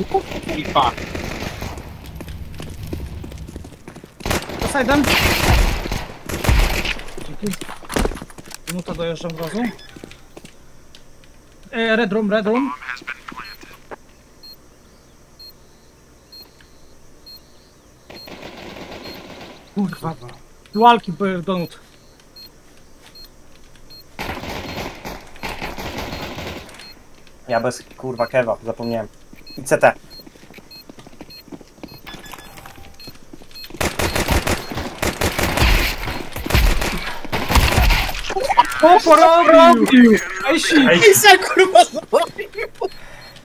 I fuck. To side'em. Dzięki. Minuta dojeżdżam od razu. Red room, red room. Kurwa. Dualki były donut. Ja bez kurwa kewa, zapomniałem. I CT. O, porobił! Ej, Ej, Ej, kurwa, zrobił!